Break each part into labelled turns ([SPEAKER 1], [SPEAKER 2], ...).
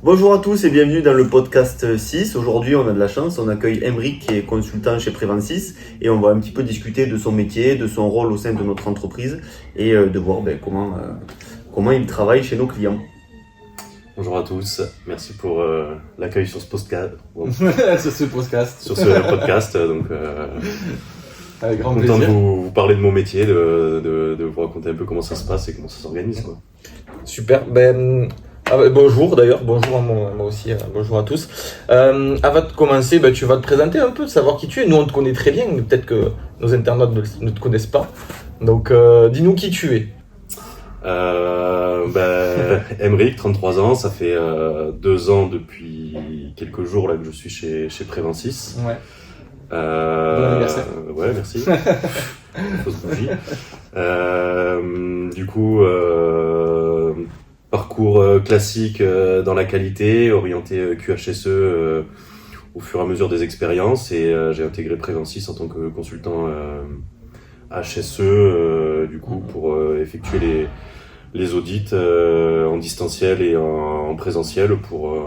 [SPEAKER 1] Bonjour à tous et bienvenue dans le podcast 6. Aujourd'hui, on a de la chance, on accueille Aymeric qui est consultant chez Prévent6 et on va un petit peu discuter de son métier, de son rôle au sein de notre entreprise et de voir comment il travaille chez nos clients.
[SPEAKER 2] Bonjour à tous, merci pour l'accueil sur ce podcast.
[SPEAKER 3] Sur ce podcast.
[SPEAKER 2] Sur ce podcast, donc
[SPEAKER 3] avec grand
[SPEAKER 2] content
[SPEAKER 3] plaisir.
[SPEAKER 2] de vous parler de mon métier, de vous raconter un peu comment ça se passe et comment ça s'organise, quoi.
[SPEAKER 3] Super. Bonjour d'ailleurs, bonjour à moi aussi, bonjour à tous. Avant de commencer, tu vas te présenter un peu, savoir qui tu es. Nous on te connaît très bien, mais peut-être que nos internautes ne te connaissent pas. Donc dis-nous qui tu es.
[SPEAKER 2] Aymeric, 33 ans, ça fait 2 ans depuis quelques jours là que je suis chez Prévent6.
[SPEAKER 3] Ouais.
[SPEAKER 2] Bon
[SPEAKER 3] anniversaire.
[SPEAKER 2] Ouais, merci. Fausse bougie. Du coup, parcours classique dans la qualité, orienté QHSE au fur et à mesure des expériences, et j'ai intégré Prévent6 en tant que consultant HSE du coup pour effectuer les audits en distanciel et en présentiel pour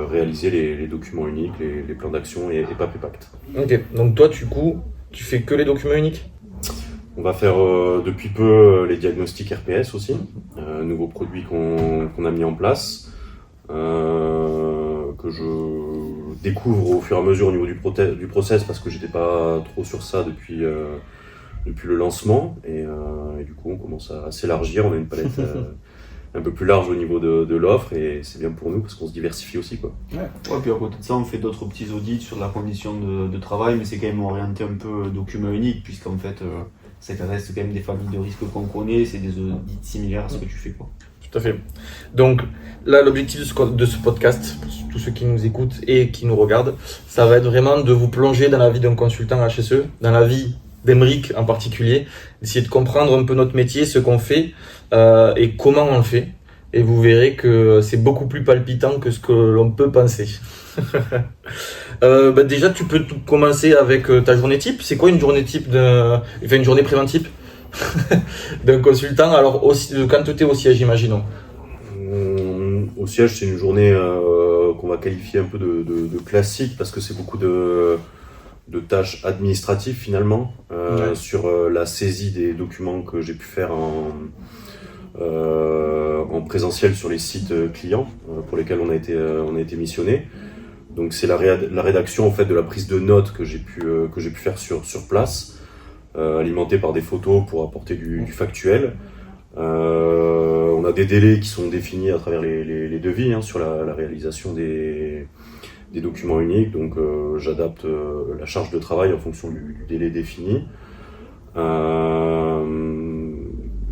[SPEAKER 2] réaliser les documents uniques, les plans d'action et PAP et Pacte.
[SPEAKER 3] Ok, donc toi tu fais que les documents uniques?
[SPEAKER 2] On va faire depuis peu les diagnostics RPS aussi, nouveau produit qu'on a mis en place, que je découvre au fur et à mesure au niveau du process parce que j'étais pas trop sur ça depuis le lancement, et du coup on commence à s'élargir, on a une palette un peu plus large au niveau de l'offre, et c'est bien pour nous parce qu'on se diversifie aussi, quoi.
[SPEAKER 1] Ouais, puis à côté de ça, on fait d'autres petits audits sur la condition de travail, mais c'est quand même orienté un peu document unique, puisqu'en fait, ça reste quand même des familles de risques qu'on connaît, c'est des audits similaires à ce que tu fais, quoi.
[SPEAKER 3] Tout à fait. Donc là, l'objectif de ce podcast, pour tous ceux qui nous écoutent et qui nous regardent, ça va être vraiment de vous plonger dans la vie d'un consultant HSE, dans la vie d'Aymeric en particulier, d'essayer de comprendre un peu notre métier, ce qu'on fait et comment on le fait. Et vous verrez que c'est beaucoup plus palpitant que ce que l'on peut penser. Déjà, tu peux commencer avec ta journée type. C'est quoi une journée type une journée préventive d'un consultant, alors quand tu es au siège, imaginons.
[SPEAKER 2] Au siège, c'est une journée qu'on va qualifier un peu de classique parce que c'est beaucoup de tâches administratives finalement, sur la saisie des documents que j'ai pu faire en présentiel sur les sites clients pour lesquels on a été missionné. Donc c'est la rédaction en fait de la prise de notes que j'ai pu faire sur place, alimentée par des photos pour apporter du factuel. On a des délais qui sont définis à travers les devis sur la réalisation des documents uniques, donc j'adapte la charge de travail en fonction du délai défini.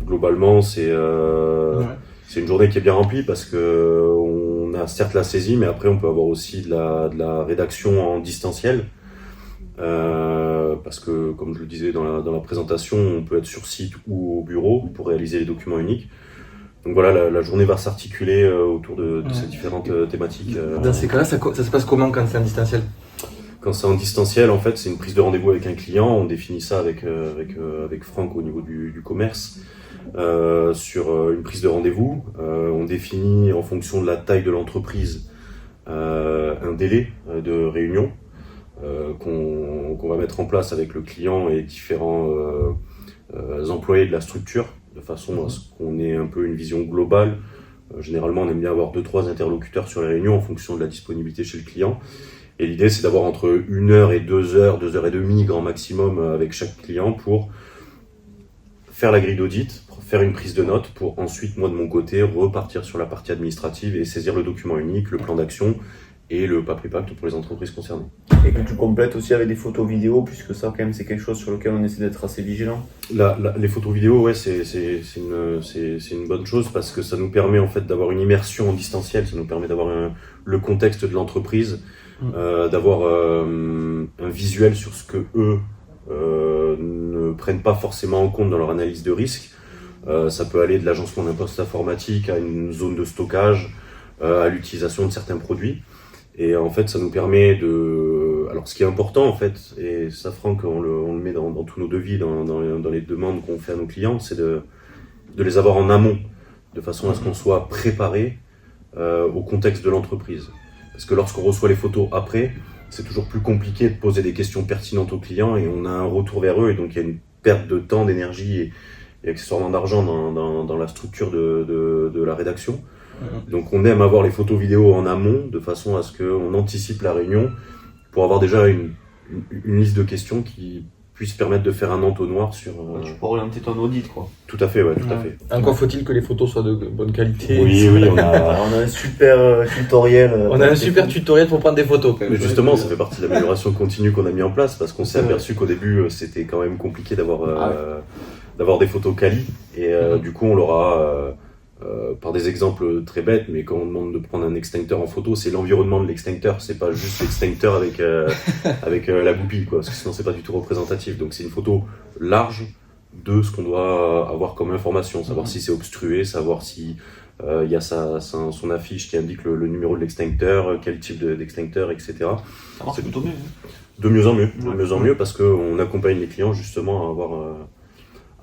[SPEAKER 2] Globalement, c'est une journée qui est bien remplie parce que on a certes la saisie, mais après on peut avoir aussi de la rédaction en distanciel. Parce que, comme je le disais dans la présentation, on peut être sur site ou au bureau pour réaliser les documents uniques. Donc voilà, la journée va s'articuler autour de ces différentes thématiques.
[SPEAKER 3] Dans ces cas-là, ça se passe comment quand c'est en distanciel?
[SPEAKER 2] Quand c'est en distanciel, en fait, c'est une prise de rendez-vous avec un client. On définit ça avec Franck au niveau du commerce. Sur une prise de rendez-vous, on définit en fonction de la taille de l'entreprise un délai de réunion qu'on va mettre en place avec le client et différents employés de la structure, de façon à ce qu'on ait un peu une vision globale. Généralement, on aime bien avoir 2-3 interlocuteurs sur les réunions en fonction de la disponibilité chez le client. Et l'idée, c'est d'avoir entre 1 heure et 2 heures, 2 heures et demie grand maximum avec chaque client pour faire la grille d'audit, pour faire une prise de notes, pour ensuite, moi de mon côté, repartir sur la partie administrative et saisir le document unique, le plan d'action et le PAP et Pacte pour les entreprises concernées.
[SPEAKER 1] Et que tu complètes aussi avec des photos vidéo, puisque ça, quand même, c'est quelque chose sur lequel on essaie d'être assez vigilant.
[SPEAKER 2] Les photos vidéo, ouais, c'est une bonne chose parce que ça nous permet en fait d'avoir une immersion en distanciel, ça nous permet d'avoir le contexte de l'entreprise, d'avoir un visuel sur ce que eux ne prennent pas forcément en compte dans leur analyse de risque. Ça peut aller de l'agencement d'un poste informatique à une zone de stockage, à l'utilisation de certains produits. Et en fait, ça nous permet de... Alors, ce qui est important, en fait, et ça, Franck, on le met dans tous nos devis, dans les demandes qu'on fait à nos clients, c'est de les avoir en amont, de façon à ce qu'on soit préparé au contexte de l'entreprise. Parce que lorsqu'on reçoit les photos après, c'est toujours plus compliqué de poser des questions pertinentes aux clients et on a un retour vers eux et donc il y a une perte de temps, d'énergie et accessoirement d'argent dans la structure de la rédaction. Donc on aime avoir les photos vidéo en amont de façon à ce qu'on anticipe la réunion pour avoir déjà une liste de questions qui puisse permettre de faire un entonnoir sur...
[SPEAKER 1] Tu peux orienter ton audit, quoi.
[SPEAKER 2] Tout à fait, ouais, tout à fait.
[SPEAKER 3] Encore faut-il que les photos soient de bonne qualité.
[SPEAKER 2] Oui, on a...
[SPEAKER 1] On a un super tutoriel.
[SPEAKER 3] On a un super tutoriel pour prendre des photos. Quand même.
[SPEAKER 2] Mais justement, ça fait partie de l'amélioration continue qu'on a mis en place parce qu'on s'est aperçu qu'au début, c'était quand même compliqué d'avoir des photos quali. Et du coup, on leur a, par des exemples très bêtes, mais quand on demande de prendre un extincteur en photo, c'est l'environnement de l'extincteur, c'est pas juste l'extincteur avec la goupille, quoi, parce que sinon c'est pas du tout représentatif. Donc c'est une photo large de ce qu'on doit avoir comme information, savoir si c'est obstrué, savoir si il y a son affiche qui indique le numéro de l'extincteur, quel type d'extincteur, etc.
[SPEAKER 1] Ça marche plutôt bien.
[SPEAKER 2] De mieux en mieux, de mieux en mieux, parce qu'on accompagne les clients justement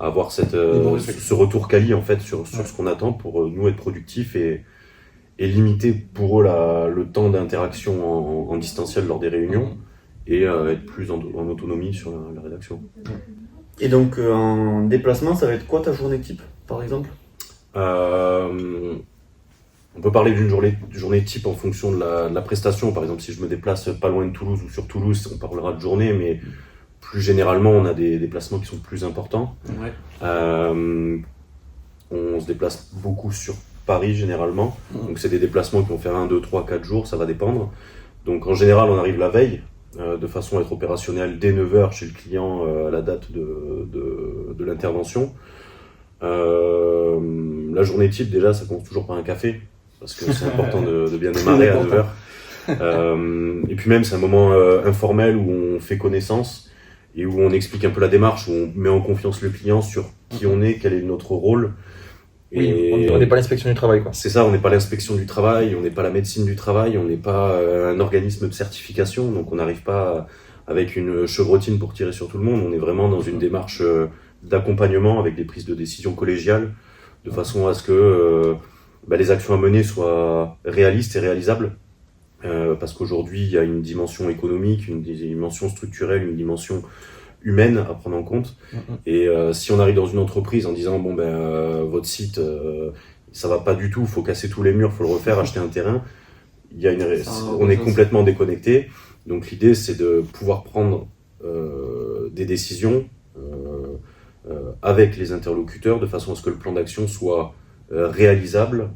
[SPEAKER 2] à avoir ce retour quali en fait sur ce qu'on attend pour nous être productifs et limiter pour eux le temps d'interaction en distanciel lors des réunions et être plus en autonomie sur la rédaction.
[SPEAKER 1] Et donc en déplacement, ça va être quoi ta journée type par exemple?
[SPEAKER 2] On peut parler d'une journée type en fonction de la prestation. Par exemple, si je me déplace pas loin de Toulouse ou sur Toulouse, on parlera de journée, mais plus généralement, on a des déplacements qui sont plus importants.
[SPEAKER 1] Ouais.
[SPEAKER 2] On se déplace beaucoup sur Paris généralement. Donc c'est des déplacements qui vont faire 1, 2, 3, 4 jours, ça va dépendre. Donc en général, on arrive la veille, de façon à être opérationnel dès 9h chez le client à la date de l'intervention. La journée type, déjà, ça commence toujours par un café, parce que c'est important de bien démarrer à 9h. Et puis même, c'est un moment informel où on fait connaissance et où on explique un peu la démarche, où on met en confiance le client sur qui on est, quel est notre rôle.
[SPEAKER 3] Oui, on n'est pas l'inspection du travail, quoi.
[SPEAKER 2] C'est ça, on n'est pas l'inspection du travail, on n'est pas la médecine du travail, on n'est pas un organisme de certification, donc on n'arrive pas avec une chevrotine pour tirer sur tout le monde, on est vraiment dans une démarche d'accompagnement avec des prises de décision collégiales, de façon à ce que les actions à mener soient réalistes et réalisables. Parce qu'aujourd'hui, il y a une dimension économique, une dimension structurelle, une dimension humaine à prendre en compte. Et si on arrive dans une entreprise en disant votre site, ça va pas du tout, faut casser tous les murs, faut le refaire, acheter un terrain, on est complètement déconnecté. Donc l'idée, c'est de pouvoir prendre des décisions avec les interlocuteurs de façon à ce que le plan d'action soit réalisable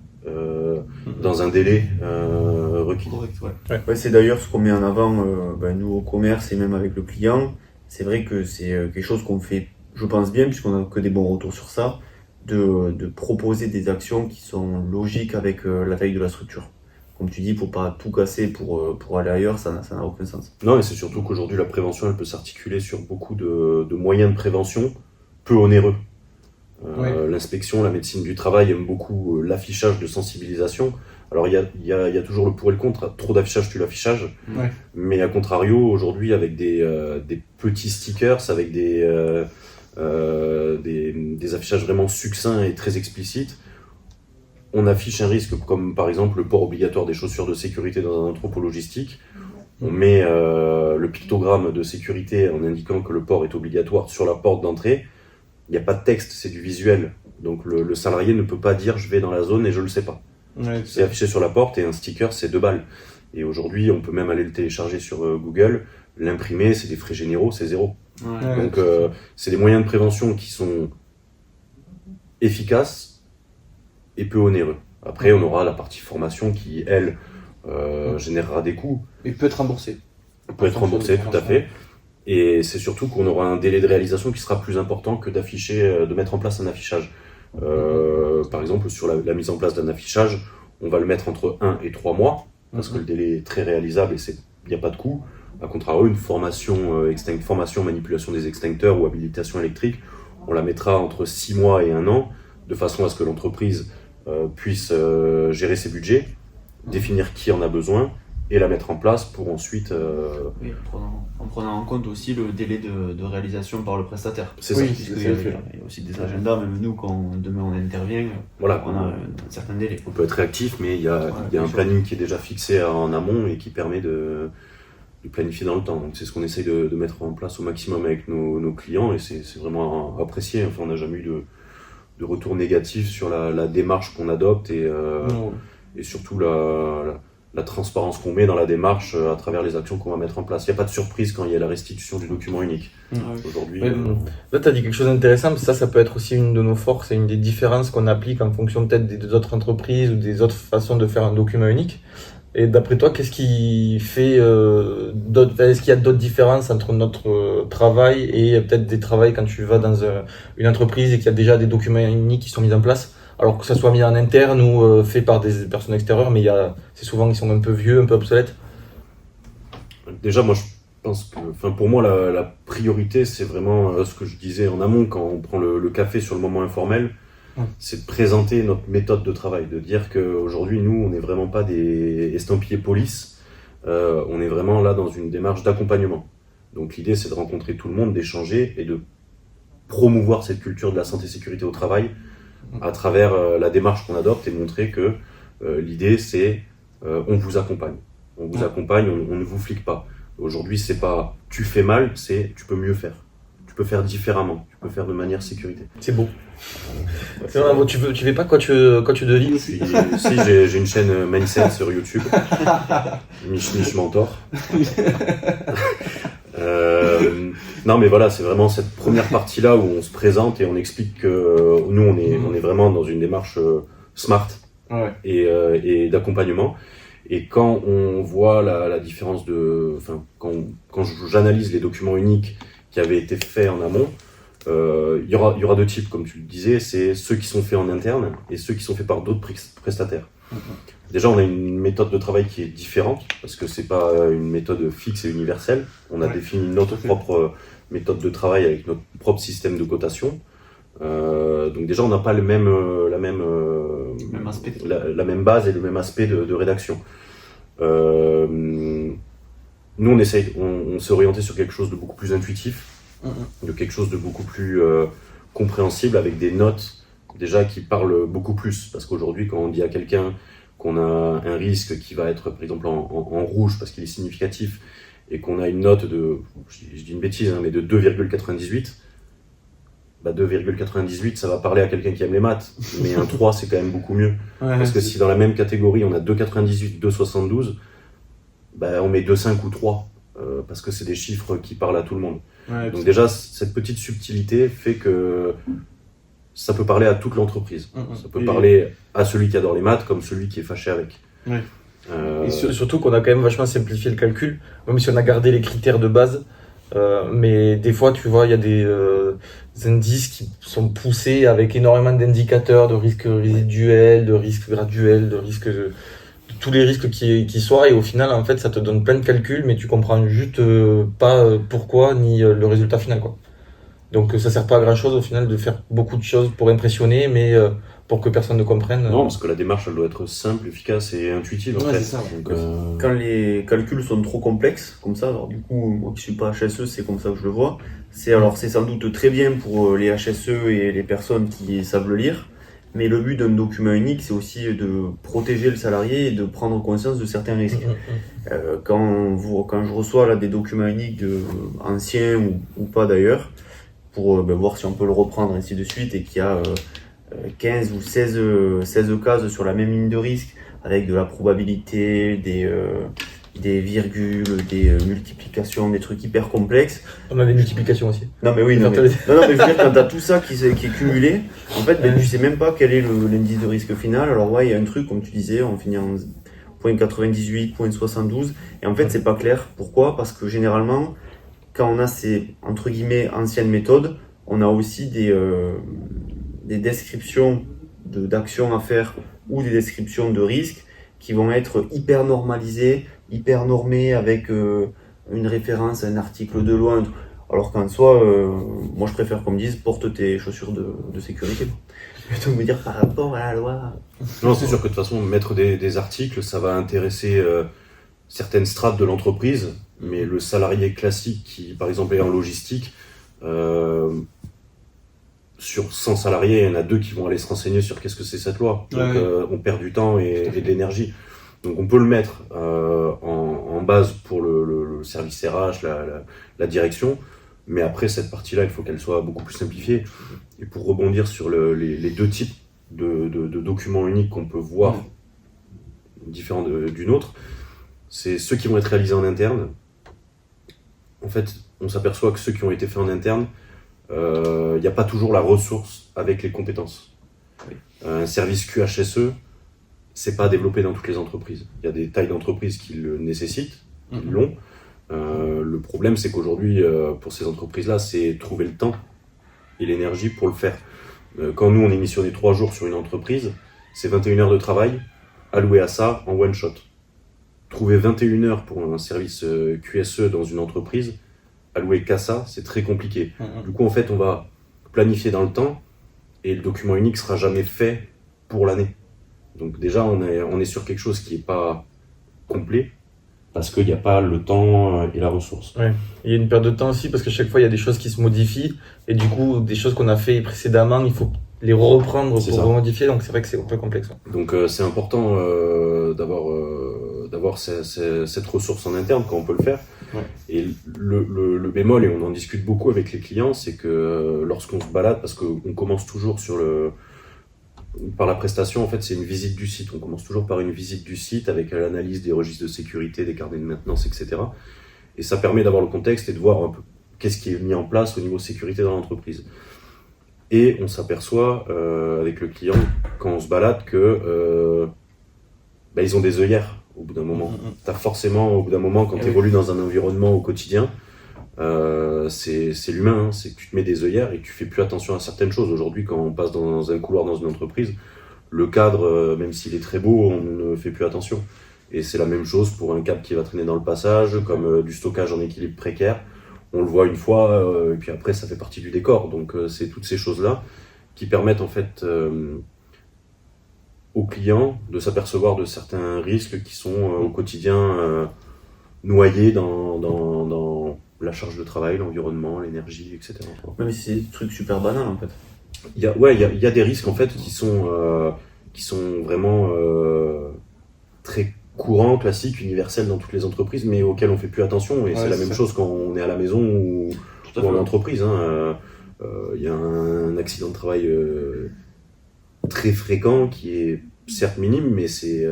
[SPEAKER 2] dans un délai requis.
[SPEAKER 1] Correct, ouais, c'est d'ailleurs ce qu'on met en avant nous au commerce et même avec le client. C'est vrai que c'est quelque chose qu'on fait, je pense bien, puisqu'on n'a que des bons retours sur ça, de proposer des actions qui sont logiques avec la taille de la structure. Comme tu dis, il ne faut pas tout casser pour aller ailleurs, ça n'a aucun sens.
[SPEAKER 2] Non, et c'est surtout qu'aujourd'hui, la prévention, elle peut s'articuler sur beaucoup de moyens de prévention peu onéreux. L'inspection, la médecine du travail aime beaucoup l'affichage de sensibilisation. Alors il y a toujours le pour et le contre, trop d'affichage tue l'affichage, mais à contrario, aujourd'hui avec des petits stickers, avec des affichages vraiment succincts et très explicites, on affiche un risque comme par exemple le port obligatoire des chaussures de sécurité dans un entrepôt logistique. On met le pictogramme de sécurité en indiquant que le port est obligatoire sur la porte d'entrée. Il n'y a pas de texte, c'est du visuel. Donc le salarié ne peut pas dire je vais dans la zone et je ne le sais pas. C'est affiché sur la porte et un sticker c'est 2 balles. Et aujourd'hui on peut même aller le télécharger sur Google, l'imprimer, c'est des frais généraux, c'est 0. Donc c'est des moyens de prévention qui sont efficaces et peu onéreux. Après on aura la partie formation qui elle générera des coûts.
[SPEAKER 4] Mais peut être remboursé.
[SPEAKER 2] Peut être remboursé, tout à fait. Et c'est surtout qu'on aura un délai de réalisation qui sera plus important que de mettre en place un affichage. Par exemple, sur la mise en place d'un affichage, on va le mettre entre 1 et 3 mois, parce que le délai est très réalisable et il n'y a pas de coût. A contrario, une formation manipulation des extincteurs ou habilitation électrique, on la mettra entre 6 mois et 1 an, de façon à ce que l'entreprise puisse gérer ses budgets, définir qui en a besoin, et la mettre en place pour ensuite
[SPEAKER 1] prenant en compte aussi le délai de réalisation par le prestataire.
[SPEAKER 2] C'est
[SPEAKER 3] Oui,
[SPEAKER 2] ça.
[SPEAKER 1] Puisque
[SPEAKER 3] c'est
[SPEAKER 1] il y a
[SPEAKER 3] fait.
[SPEAKER 1] aussi des agendas, même nous, quand demain on intervient,
[SPEAKER 2] Voilà.
[SPEAKER 1] on a un certain délai.
[SPEAKER 2] On peut être réactif, mais il y a
[SPEAKER 1] bien
[SPEAKER 2] un
[SPEAKER 1] sûr.
[SPEAKER 2] planning qui est déjà fixé en amont et qui permet de planifier dans le temps. Donc c'est ce qu'on essaye de mettre en place au maximum avec nos clients et c'est vraiment apprécié. Enfin, on n'a jamais eu de retour négatif sur la démarche qu'on adopte et surtout la transparence qu'on met dans la démarche à travers les actions qu'on va mettre en place. Il n'y a pas de surprise quand il y a la restitution du document unique. Aujourd'hui,
[SPEAKER 3] Là, tu as dit quelque chose d'intéressant, parce que ça peut être aussi une de nos forces et une des différences qu'on applique en fonction peut-être des autres entreprises ou des autres façons de faire un document unique. Et d'après toi, qu'est-ce qui fait est-ce qu'il y a d'autres différences entre notre travail et peut-être des travails quand tu vas dans une entreprise et qu'il y a déjà des documents uniques qui sont mis en place, alors que ça soit mis en interne ou fait par des personnes extérieures, mais c'est souvent ils sont un peu vieux, un peu obsolètes.
[SPEAKER 2] déjà, moi, je pense que, pour moi, la priorité, c'est vraiment ce que je disais en amont quand on prend le café sur le moment informel. C'est de présenter notre méthode de travail, de dire qu'aujourd'hui, nous, on n'est vraiment pas des estampillés police, on est vraiment là dans une démarche d'accompagnement. Donc l'idée, c'est de rencontrer tout le monde, d'échanger et de promouvoir cette culture de la santé-sécurité au travail à travers la démarche qu'on adopte et montrer que l'idée, c'est on vous accompagne. On vous accompagne, on ne vous flique pas. Aujourd'hui, c'est pas tu fais mal, c'est tu peux mieux faire. Tu peux faire différemment, tu peux faire de manière sécurité.
[SPEAKER 3] C'est beau. C'est vrai, bon, tu fais pas quoi tu devis.
[SPEAKER 2] J'ai une chaîne Mindset sur YouTube, Mich Mentor. Non mais voilà, c'est vraiment cette première partie-là où on se présente et on explique que nous on est vraiment dans une démarche smart et d'accompagnement. Et quand on voit la différence quand j'analyse les documents uniques qui avaient été faits en amont, il y aura deux types, comme tu le disais, c'est ceux qui sont faits en interne et ceux qui sont faits par d'autres prestataires. Déjà, on a une méthode de travail qui est différente, parce que c'est pas une méthode fixe et universelle. On a défini notre propre méthode de travail avec notre propre système de cotation. Donc déjà, on n'a pas la même base et le même aspect de rédaction. Nous, on s'est orienté sur quelque chose de beaucoup plus intuitif, de quelque chose de beaucoup plus compréhensible, avec des notes déjà qui parlent beaucoup plus. Parce qu'aujourd'hui, quand on dit à quelqu'un qu'on a un risque qui va être, par exemple, en rouge parce qu'il est significatif, et qu'on a une note de, je dis une bêtise, mais de 2,98, 2,98, ça va parler à quelqu'un qui aime les maths, mais un 3, c'est quand même beaucoup mieux. Parce que si dans la même catégorie, on a 2,98, 2,72, on met 2,5 ou 3, parce que c'est des chiffres qui parlent à tout le monde. Donc déjà, cette petite subtilité fait que ça peut parler à toute l'entreprise. Ça peut parler à celui qui adore les maths comme celui qui est fâché avec.
[SPEAKER 3] Et surtout qu'on a quand même vachement simplifié le calcul, même si on a gardé les critères de base. Mais des fois, tu vois, il y a des indices qui sont poussés avec énormément d'indicateurs de risques résiduels, de risques graduels, de tous les risques qui soient, et au final, en fait, ça te donne plein de calculs, mais tu comprends juste pas pourquoi ni le résultat final, quoi. Donc ça sert pas à grand chose au final de faire beaucoup de choses pour impressionner, mais pour que personne ne comprenne.
[SPEAKER 2] Non, parce que la démarche, elle doit être simple, efficace et intuitive, en fait.
[SPEAKER 3] C'est ça.
[SPEAKER 2] Donc,
[SPEAKER 1] Quand les calculs sont trop complexes, comme ça, alors du coup, moi qui suis pas HSE, c'est comme ça que je le vois. C'est sans doute très bien pour les HSE et les personnes qui savent le lire, mais le but d'un document unique, c'est aussi de protéger le salarié et de prendre conscience de certains risques. Quand je reçois là, des documents uniques anciens ou pas d'ailleurs, pour voir si on peut le reprendre, ainsi de suite, et qu'il y a 15 ou 16 cases sur la même ligne de risque, avec de la probabilité, des virgules, des multiplications, des trucs hyper complexes.
[SPEAKER 3] On a des multiplications aussi.
[SPEAKER 1] Non mais oui, mais je veux dire, quand t'as tout ça qui est cumulé, en fait, tu sais même pas quel est l'indice de risque final. Alors ouais, il y a un truc, comme tu disais, on finit en 0.98, 0.72, et en fait, c'est pas clair. Pourquoi ? Parce que généralement, quand on a ces, entre guillemets, anciennes méthodes, on a aussi des descriptions d'actions à faire ou des descriptions de risques qui vont être hyper normalisées, hyper normées, avec une référence à un article de loi. Alors qu'en soi, moi je préfère qu'on me dise porte tes chaussures de sécurité. Plutôt que me dire par rapport à la loi.
[SPEAKER 2] Non, c'est sûr que de toute façon, mettre des articles, ça va intéresser certaines strates de l'entreprise, mais le salarié classique qui, par exemple, est en logistique, sur 100 salariés, il y en a 2 qui vont aller se renseigner sur qu'est-ce que c'est cette loi. Donc, on perd du temps et de l'énergie. Donc, on peut le mettre en base pour le service RH, la direction, mais après, cette partie-là, il faut qu'elle soit beaucoup plus simplifiée. Et pour rebondir sur les 2 types de documents uniques qu'on peut voir, différents d'une autre, c'est ceux qui vont être réalisés en interne. En fait, on s'aperçoit que ceux qui ont été faits en interne, il n'y a pas toujours la ressource avec les compétences. Un service QHSE, c'est pas développé dans toutes les entreprises. Il y a des tailles d'entreprises qui le nécessitent, qui l'ont. Le problème, c'est qu'aujourd'hui, pour ces entreprises-là, c'est trouver le temps et l'énergie pour le faire. Quand nous, on est missionné 3 jours sur une entreprise, c'est 21 heures de travail allouées à ça en one shot. Trouver 21 heures pour un service QSE dans une entreprise, alloué qu'à ça, c'est très compliqué. Du coup, en fait, on va planifier dans le temps et le document unique sera jamais fait pour l'année. Donc déjà, on est sur quelque chose qui n'est pas complet parce qu'il n'y a pas le temps et la ressource.
[SPEAKER 3] Ouais. Il y a une perte de temps aussi parce qu'à chaque fois, il y a des choses qui se modifient et du coup, des choses qu'on a fait précédemment, il faut les reprendre pour remodifier. Donc c'est vrai que c'est un peu complexe.
[SPEAKER 2] Donc c'est important d'avoir cette ressource en interne quand on peut le faire.
[SPEAKER 3] Ouais.
[SPEAKER 2] Et le bémol, et on en discute beaucoup avec les clients, c'est que lorsqu'on se balade, parce qu'on commence toujours par la prestation, en fait, c'est une visite du site. On commence toujours par une visite du site avec l'analyse des registres de sécurité, des carnets de maintenance, etc. Et ça permet d'avoir le contexte et de voir un peu qu'est-ce qui est mis en place au niveau sécurité dans l'entreprise. Et on s'aperçoit avec le client, quand on se balade, que ils ont des œillères au bout d'un moment. T'as forcément, au bout d'un moment, quand tu évolues dans un environnement au quotidien, c'est l'humain, c'est que tu te mets des œillères et que tu fais plus attention à certaines choses. Aujourd'hui, quand on passe dans un couloir dans une entreprise, le cadre, même s'il est très beau, on ne fait plus attention. Et c'est la même chose pour un câble qui va traîner dans le passage, comme du stockage en équilibre précaire. On le voit une fois, et puis après, ça fait partie du décor. Donc, c'est toutes ces choses-là qui permettent, en fait, aux clients de s'apercevoir de certains risques qui sont au quotidien noyés dans la charge de travail, l'environnement, l'énergie, etc.
[SPEAKER 1] Ouais, mais c'est des trucs super banals, en fait.
[SPEAKER 2] Il y a des risques, en fait, qui sont vraiment très courants, classiques, universels dans toutes les entreprises, mais auxquels on fait plus attention. Et c'est la même chose quand on est à la maison ou en entreprise. Il y a un accident de travail très fréquent qui est certes minime, mais c'est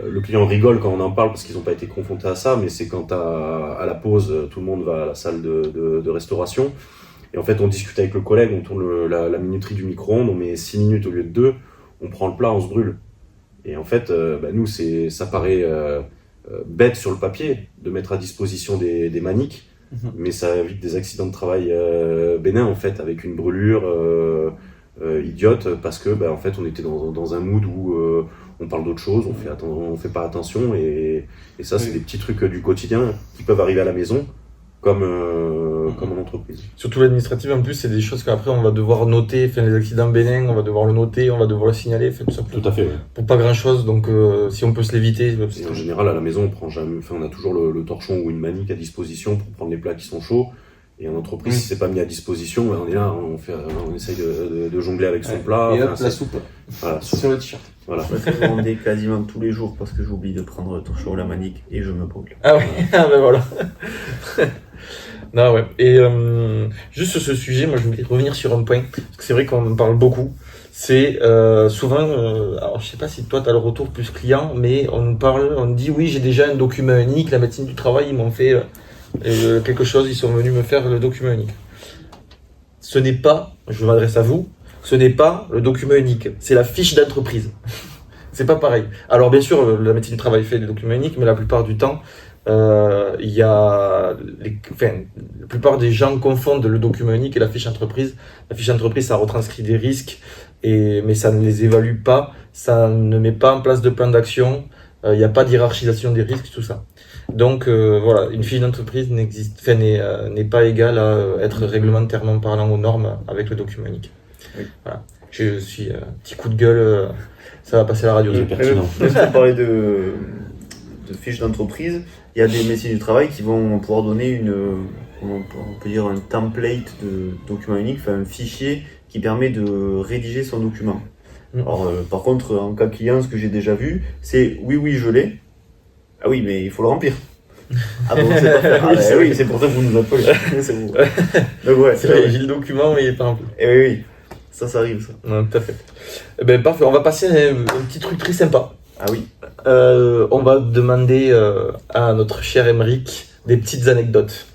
[SPEAKER 2] le client rigole quand on en parle parce qu'ils n'ont pas été confrontés à ça, mais c'est quand à la pause, tout le monde va à la salle de restauration et en fait on discute avec le collègue, on tourne la minuterie du micro-ondes, on met 6 minutes au lieu de 2, on prend le plat, on se brûle. Et en fait, nous, ça paraît bête sur le papier de mettre à disposition des maniques, mais ça évite des accidents de travail bénins, en fait, avec une brûlure idiote, parce que en fait, on était dans un mood où on parle d'autre chose, on fait pas attention, et ça, c'est des petits trucs du quotidien qui peuvent arriver à la maison, comme en entreprise.
[SPEAKER 3] Surtout l'administratif, en plus, c'est des choses qu'après on va devoir noter, les accidents bénins, on va devoir le noter, on va devoir le signaler, tout ça.
[SPEAKER 2] Tout à fait, ouais.
[SPEAKER 3] Pour pas grand chose, donc si on peut se l'éviter.
[SPEAKER 2] Et en général, à la maison, on a toujours le torchon ou une manique à disposition pour prendre les plats qui sont chauds. Et en entreprise, si c'est pas mis à disposition, on est là, on essaye de jongler avec son plat.
[SPEAKER 4] Et hop, la soupe.
[SPEAKER 2] Voilà,
[SPEAKER 4] sur le t-shirt.
[SPEAKER 2] Voilà.
[SPEAKER 1] Je me demandais quasiment tous les jours parce que j'oublie de prendre le torchon ou la manique et je me brûle.
[SPEAKER 3] Ah ouais, voilà. Non, ouais. Et juste sur ce sujet, moi je voulais revenir sur un point, parce que c'est vrai qu'on en parle beaucoup. C'est souvent, alors je sais pas si toi tu as le retour plus client, mais on dit oui, j'ai déjà un document unique, la médecine du travail, ils m'ont fait quelque chose, ils sont venus me faire le document unique. Ce n'est pas, je m'adresse à vous, ce n'est pas le document unique, c'est la fiche d'entreprise. C'est pas pareil. Alors bien sûr, la médecine du travail fait des documents uniques, mais la plupart du temps, la plupart des gens confondent le document unique et la fiche entreprise. La fiche entreprise, ça retranscrit des risques, mais ça ne les évalue pas, ça ne met pas en place de plan d'action, il n'y a pas d'hierarchisation des risques, tout ça. Donc voilà, une fiche d'entreprise n'est pas égale à être réglementairement parlant aux normes avec le document unique.
[SPEAKER 1] Oui.
[SPEAKER 3] Voilà. Je suis petit coup de gueule, ça va passer à la radio.
[SPEAKER 2] C'est pertinent.
[SPEAKER 1] Est-ce qu'on parlait de fiche d'entreprise, il y a des médecins du travail qui vont pouvoir donner comment on peut dire, un template de document unique, enfin un fichier qui permet de rédiger son document. Alors, par contre, en cas client, ce que j'ai déjà vu, c'est oui, je l'ai. Ah oui, mais il faut le remplir. Ah bon, c'est pas faire. Ah, bah, oui, c'est pour ça que vous nous appelez. C'est bon. Donc, ouais,
[SPEAKER 3] J'ai le document, mais il est pas rempli.
[SPEAKER 1] Et oui, ça arrive, ça.
[SPEAKER 3] Non, tout à fait. Eh ben, parfait, on va passer à un petit truc très sympa.
[SPEAKER 1] Ah oui.
[SPEAKER 3] On va demander à notre cher Émeric des petites anecdotes.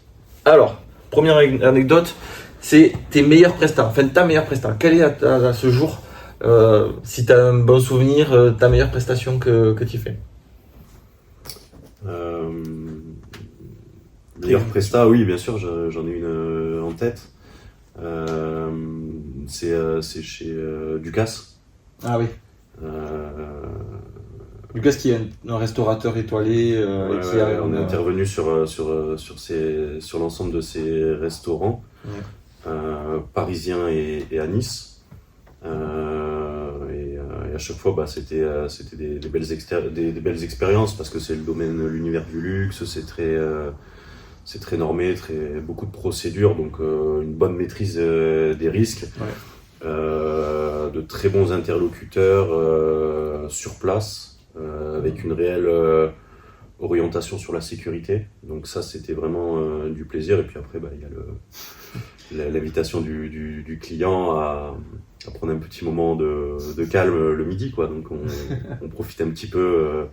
[SPEAKER 3] Alors, première anecdote, c'est tes meilleurs prestats. Enfin, ta meilleure prestation. Quelle est à ce jour, si tu as un bon souvenir, ta meilleure prestation que tu fais?
[SPEAKER 2] Meilleure presta, oui, bien sûr, j'en ai une en tête. C'est chez Ducasse.
[SPEAKER 3] Ah oui. Lucas qui est un restaurateur étoilé.
[SPEAKER 2] On est intervenu sur l'ensemble de ses restaurants parisiens et à Nice. Et à chaque fois, c'était des belles expériences parce que c'est le domaine, l'univers du luxe, c'est très normé, beaucoup de procédures, donc une bonne maîtrise des risques.
[SPEAKER 3] Ouais.
[SPEAKER 2] De très bons interlocuteurs sur place. Avec une réelle orientation sur la sécurité. Donc ça, c'était vraiment du plaisir. Et puis après, il y a l'invitation du client à prendre un petit moment de calme le midi, quoi. Donc on profite un petit peu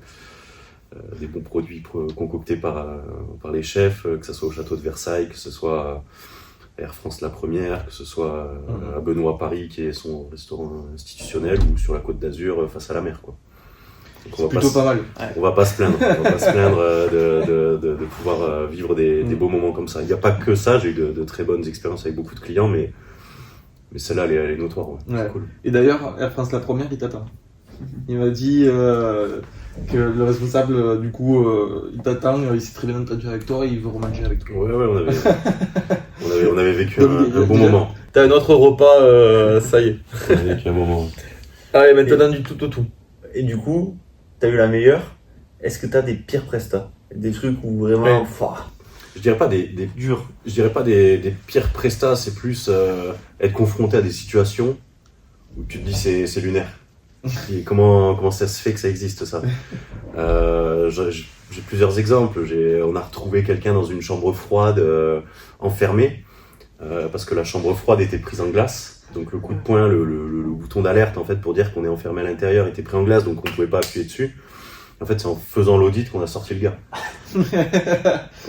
[SPEAKER 2] des bons produits concoctés par les chefs, que ce soit au château de Versailles, que ce soit Air France La Première, que ce soit à Benoît Paris, qui est son restaurant institutionnel, ou sur la Côte d'Azur, face à la mer, quoi.
[SPEAKER 3] C'est plutôt pas mal.
[SPEAKER 2] On va pas se plaindre. On va pas se plaindre de pouvoir vivre des beaux moments comme ça. Il n'y a pas que ça. J'ai eu de très bonnes expériences avec beaucoup de clients, mais celle-là, elle est notoire. Ouais.
[SPEAKER 3] Ouais.
[SPEAKER 2] C'est cool.
[SPEAKER 3] Et d'ailleurs, Air France La Première, il t'attend. Il m'a dit que le responsable, du coup, il t'attend, il s'est très bien entendu avec toi et il veut remanger avec toi.
[SPEAKER 2] Ouais, on avait vécu un bon moment.
[SPEAKER 3] T'as un autre repas, ça y est.
[SPEAKER 2] On avait vécu un moment.
[SPEAKER 3] Allez, maintenant du tout au tout.
[SPEAKER 1] Et du coup, t'as eu la meilleure. Est-ce que t'as des pires prestats? Des trucs où vraiment...
[SPEAKER 3] Ouais.
[SPEAKER 2] Je dirais pas des durs. Je dirais pas des pires prestats, c'est plus être confronté à des situations où tu te dis c'est lunaire. Et comment ça se fait que ça existe, ça? J'ai plusieurs exemples. On a retrouvé quelqu'un dans une chambre froide enfermé parce que la chambre froide était prise en glace. Donc le coup de poing, le bouton d'alerte en fait pour dire qu'on est enfermé à l'intérieur était pris en glace, donc on ne pouvait pas appuyer dessus. En fait, c'est en faisant l'audit qu'on a sorti le gars.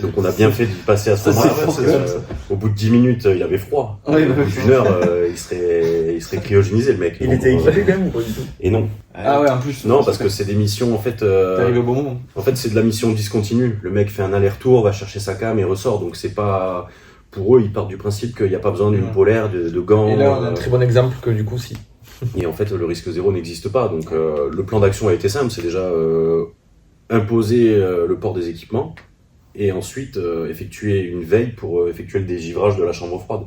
[SPEAKER 2] Donc on a bien fait d'y passer à ce moment-là. Au bout de 10 minutes, il avait froid. Au bout d'une heure, il serait cryogénisé, le mec.
[SPEAKER 1] Il était équipé quand même ou pas du tout?
[SPEAKER 2] Et non.
[SPEAKER 3] Ah ouais, en plus.
[SPEAKER 2] Non, parce que c'est des missions en fait.
[SPEAKER 3] T'arrives au bon moment.
[SPEAKER 2] En fait, c'est de la mission discontinue. Le mec fait un aller-retour, va chercher sa cam et ressort. Donc c'est pas. Pour eux, ils partent du principe qu'il n'y a pas besoin d'une polaire, de gants.
[SPEAKER 3] Et là, on a un très bon exemple que du coup, si.
[SPEAKER 2] Et en fait, le risque zéro n'existe pas. Donc, le plan d'action a été simple. C'est déjà imposer le port des équipements et ensuite effectuer une veille pour effectuer le dégivrage de la chambre froide.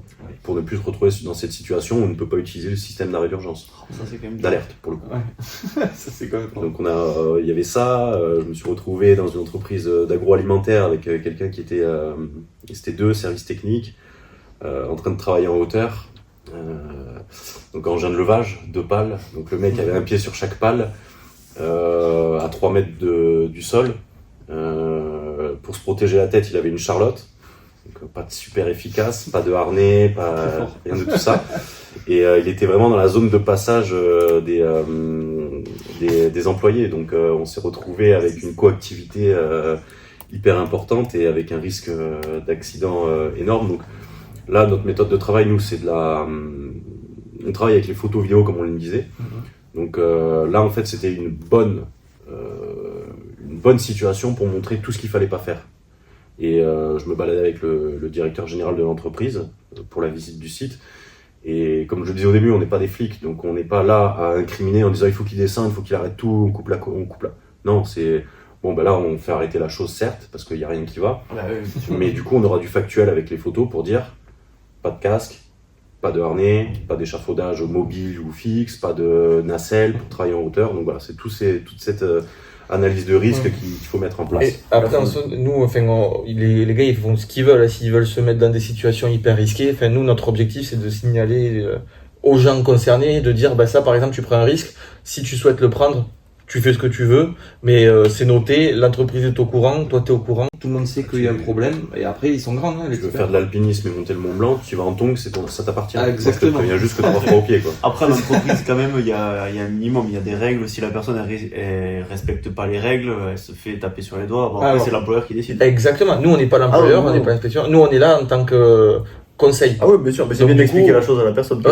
[SPEAKER 2] Pour ne plus se retrouver dans cette situation où on ne peut pas utiliser le système d'arrêt d'urgence.
[SPEAKER 1] Ça, c'est quand même
[SPEAKER 2] D'alerte, pour le coup.
[SPEAKER 3] Ouais. Ça, c'est quand même.
[SPEAKER 2] Donc, il y avait ça. Je me suis retrouvé dans une entreprise d'agroalimentaire avec quelqu'un qui était... c'était 2 services techniques en train de travailler en hauteur. Donc engin de levage, 2 pales. Donc le mec avait un pied sur chaque pale, à 3 mètres du sol. Pour se protéger la tête, il avait une charlotte. Donc, pas de super efficace, pas de harnais, rien de tout ça. Et il était vraiment dans la zone de passage des employés. Donc on s'est retrouvé avec une coactivité hyper importante et avec un risque d'accident énorme. Donc là, notre méthode de travail, nous, c'est on travaille avec les photos vidéo, comme on le disait. Donc là, en fait, c'était une bonne situation pour montrer tout ce qu'il fallait pas faire. Et je me baladais avec le directeur général de l'entreprise pour la visite du site. Et comme je le disais au début, on n'est pas des flics, donc on n'est pas là à incriminer en disant il faut qu'il descende, il faut qu'il arrête tout, on coupe là. Non, c'est... Bon, là, on fait arrêter la chose, certes, parce qu'il n'y a rien qui va. Mais du coup, on aura du factuel avec les photos pour dire pas de casque, pas de harnais, pas d'échafaudage mobile ou fixe, pas de nacelle pour travailler en hauteur. Donc voilà, c'est toute cette analyse de risque qu'il faut mettre en place.
[SPEAKER 3] Et après, nous, les gars, ils font ce qu'ils veulent. S'ils veulent se mettre dans des situations hyper risquées, nous, notre objectif, c'est de signaler aux gens concernés, de dire, ça, par exemple, tu prends un risque. Si tu souhaites le prendre, tu fais ce que tu veux, mais c'est noté, l'entreprise est au courant, toi, tu es au courant. Tout le monde sait qu'il y a un problème. Et après, ils sont grands.
[SPEAKER 2] Tu veux faire de l'alpinisme et monter le Mont Blanc, tu vas en tongs, ça t'appartient.
[SPEAKER 3] Ah, exactement.
[SPEAKER 2] Il y a juste que 3 fois au pied, quoi.
[SPEAKER 1] Après, l'entreprise, quand même, il y a un minimum, il y a des règles. Si la personne elle respecte pas les règles, elle se fait taper sur les doigts. Bon, après, c'est l'employeur qui décide.
[SPEAKER 3] Exactement. Nous, on n'est pas l'employeur, on n'est pas l'inspection. Nous, on est là en tant que conseil.
[SPEAKER 1] Ah oui, bien sûr, mais c'est bien d'expliquer la chose à la personne.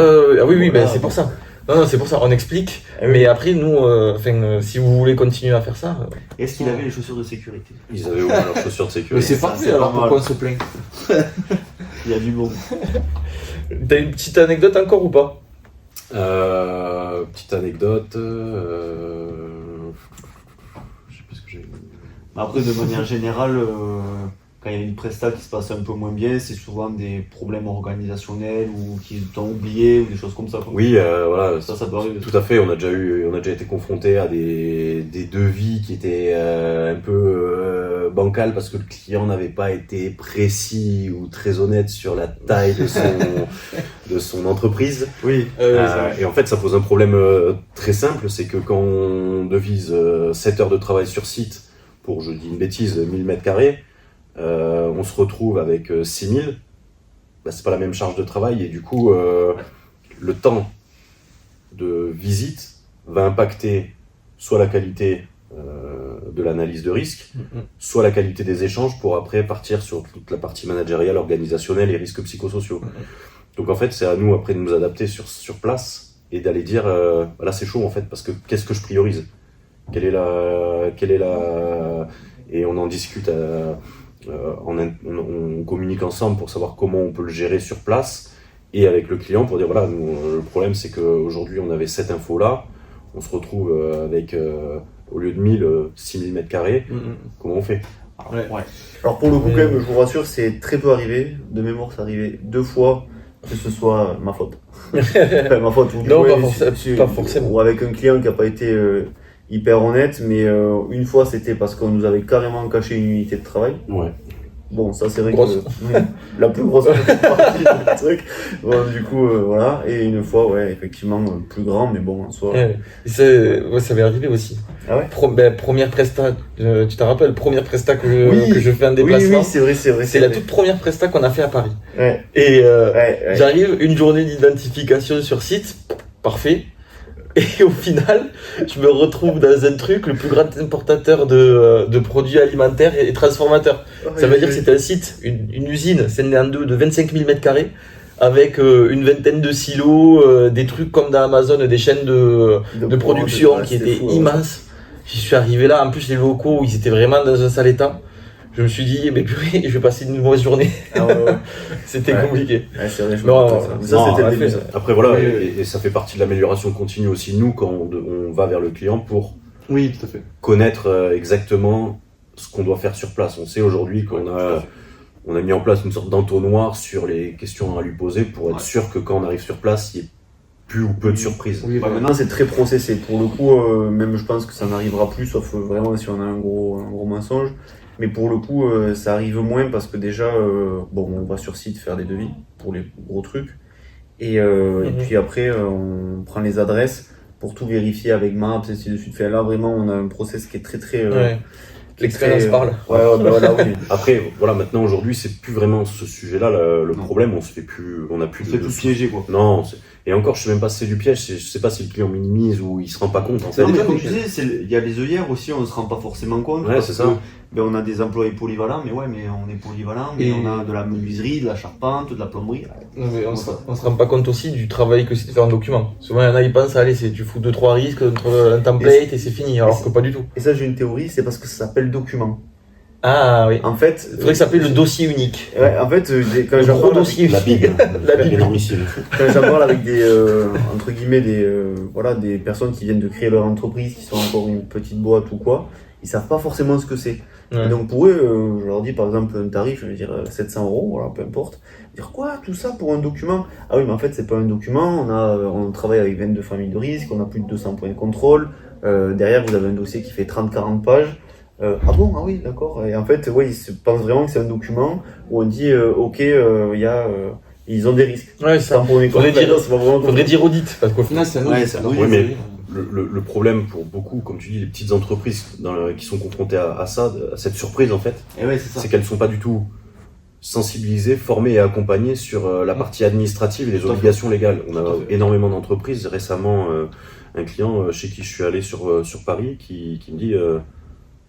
[SPEAKER 3] Oui, c'est pour ça. Non, c'est pour ça, on explique. Mais après, nous, si vous voulez continuer à faire ça.
[SPEAKER 1] Est-ce qu'il avait les chaussures de sécurité?
[SPEAKER 2] Ils avaient au moins leurs chaussures de sécurité.
[SPEAKER 3] Mais c'est parfait, alors pourquoi on se plaint?
[SPEAKER 1] Il y a du bon.
[SPEAKER 3] T'as une petite anecdote encore ou pas?
[SPEAKER 2] Petite anecdote. Je sais pas ce que j'ai.
[SPEAKER 1] Après, de manière générale, quand il y a une presta qui se passe un peu moins bien, c'est souvent des problèmes organisationnels ou qui t'ont oublié ou des choses comme ça. Quoi.
[SPEAKER 2] Oui, voilà.
[SPEAKER 1] Ça peut arriver.
[SPEAKER 2] Tout à fait. On a déjà été confronté à des devis qui étaient un peu bancals parce que le client n'avait pas été précis ou très honnête sur la taille de son entreprise.
[SPEAKER 1] Oui.
[SPEAKER 2] Et en fait, ça pose un problème très simple, c'est que quand on devise 7 heures de travail sur site pour, je dis une bêtise, 1000 mètres carrés, on se retrouve avec 6000, c'est pas la même charge de travail et du coup le temps de visite va impacter soit la qualité de l'analyse de risque, soit la qualité des échanges pour après partir sur toute la partie managériale, organisationnelle et risques psychosociaux. Donc en fait c'est à nous après de nous adapter sur place et d'aller dire là c'est chaud en fait parce que qu'est-ce que je priorise, quelle est la et on en discute on communique ensemble pour savoir comment on peut le gérer sur place et avec le client pour dire voilà, nous, le problème c'est qu'aujourd'hui on avait cette info là, on se retrouve avec au lieu de 1000, 6000 mètres carrés, comment on fait?
[SPEAKER 1] Ouais. Alors pour le coup quand même, je vous rassure, c'est très peu arrivé, de mémoire c'est arrivé 2 fois que ce soit ma faute. Enfin, ma faute ou
[SPEAKER 3] non, pas forcément.
[SPEAKER 1] Ou avec un client qui n'a pas été hyper honnête, mais une fois c'était parce qu'on nous avait carrément caché une unité de travail.
[SPEAKER 2] Ouais.
[SPEAKER 1] Bon, ça c'est vrai que la plus grosse partie du truc. Bon, du coup, voilà. Et une fois, ouais, effectivement, plus grand, mais bon, en soi.
[SPEAKER 3] Ça m'est arrivé aussi.
[SPEAKER 1] Ah ouais?
[SPEAKER 3] Première presta, tu te rappelles, première presta que je fais un déplacement.
[SPEAKER 1] Oui, c'est vrai.
[SPEAKER 3] C'est la toute première presta qu'on a fait à Paris.
[SPEAKER 1] Ouais.
[SPEAKER 3] Et j'arrive, une journée d'identification sur site, parfait. Et au final, je me retrouve dans un truc, le plus grand importateur de produits alimentaires et transformateurs. Ça veut dire que c'était un site, une usine scindée en deux de 25 000 m2 avec une vingtaine de silos, des trucs comme dans Amazon, des chaînes de production qui étaient immenses. J'y suis arrivé là, en plus les locaux, ils étaient vraiment dans un sale état. Je me suis dit, mais purée, je vais passer une mauvaise journée. C'était compliqué.
[SPEAKER 1] Ouais, c'est vrai,
[SPEAKER 2] c'était le début. Après, voilà, et ça fait partie de l'amélioration continue aussi, nous, quand on va vers le client pour
[SPEAKER 3] tout à fait.
[SPEAKER 2] Connaître exactement ce qu'on doit faire sur place. On sait aujourd'hui qu'on on a mis en place une sorte d'entonnoir sur les questions à lui poser pour être sûr que quand on arrive sur place, il y ait plus ou peu de surprises.
[SPEAKER 1] Oui, maintenant, c'est très processé. Pour le coup, même je pense que ça n'arrivera plus, sauf vraiment si on a un gros mensonge. Mais pour le coup, ça arrive moins parce que déjà, on va sur site faire des devis pour les gros trucs. Et puis après, on prend les adresses pour tout vérifier avec Maps, et ainsi de suite. Là, vraiment, on a un process qui est très...
[SPEAKER 3] L'expérience parle.
[SPEAKER 1] Oui.
[SPEAKER 2] Après, voilà, maintenant, aujourd'hui, c'est plus vraiment ce sujet-là le problème. On n'a plus
[SPEAKER 1] de piéger, quoi.
[SPEAKER 2] Non, et encore, je sais même pas si c'est du piège. Je sais pas si le client minimise ou il se rend pas compte. En fait.
[SPEAKER 1] Non, mais comme tu disais, il y a les œillères aussi, on se rend pas forcément compte.
[SPEAKER 2] Ouais, c'est ça.
[SPEAKER 1] On a des employés polyvalents, mais on est polyvalent, mais on a de la menuiserie, de la charpente, de la plomberie.
[SPEAKER 3] Mais on se rend pas compte aussi du travail que c'est de faire un document. Souvent, il y en a, ils pensent, allez, tu fous 2-3 risques, un template et c'est fini, alors que pas du tout.
[SPEAKER 1] Et ça, j'ai une théorie, c'est parce que ça s'appelle document.
[SPEAKER 3] Ah oui.
[SPEAKER 1] En fait,
[SPEAKER 3] il faudrait que ça s'appelle le dossier unique.
[SPEAKER 1] Ouais, en fait, quand j'en parle
[SPEAKER 3] dossier
[SPEAKER 2] la Bible, énormissime.
[SPEAKER 1] Quand j'en parle avec des entre guillemets des personnes qui viennent de créer leur entreprise, qui sont encore une petite boîte ou quoi, ils savent pas forcément ce que c'est.
[SPEAKER 3] Ouais.
[SPEAKER 1] Et donc pour eux, je leur dis par exemple un tarif, je vais dire 700 €, voilà, peu importe. Dire quoi, tout ça pour un document? Ah oui, mais en fait c'est pas un document, on travaille avec 22 familles de risques, on a plus de 200 points de contrôle. Derrière vous avez un dossier qui fait 30-40 pages. Ah bon, ah oui, d'accord. Et en fait, ouais, ils pensent vraiment que c'est un document où on dit ok, ils ont des risques.
[SPEAKER 3] Ouais, ça.
[SPEAKER 1] Faudrait
[SPEAKER 3] Faudrait dire audit, parce qu'au final, c'est un audit.
[SPEAKER 1] Ouais, c'est un
[SPEAKER 2] Oui, mais le problème pour beaucoup, comme tu dis, les petites entreprises qui sont confrontées à ça, à cette surprise en fait,
[SPEAKER 1] Et ouais, c'est ça.
[SPEAKER 2] c'est qu'elles ne sont pas du tout sensibilisées, formées et accompagnées sur la partie administrative et les obligations légales. On a énormément d'entreprises. Récemment, un client chez qui je suis allé sur Paris qui me dit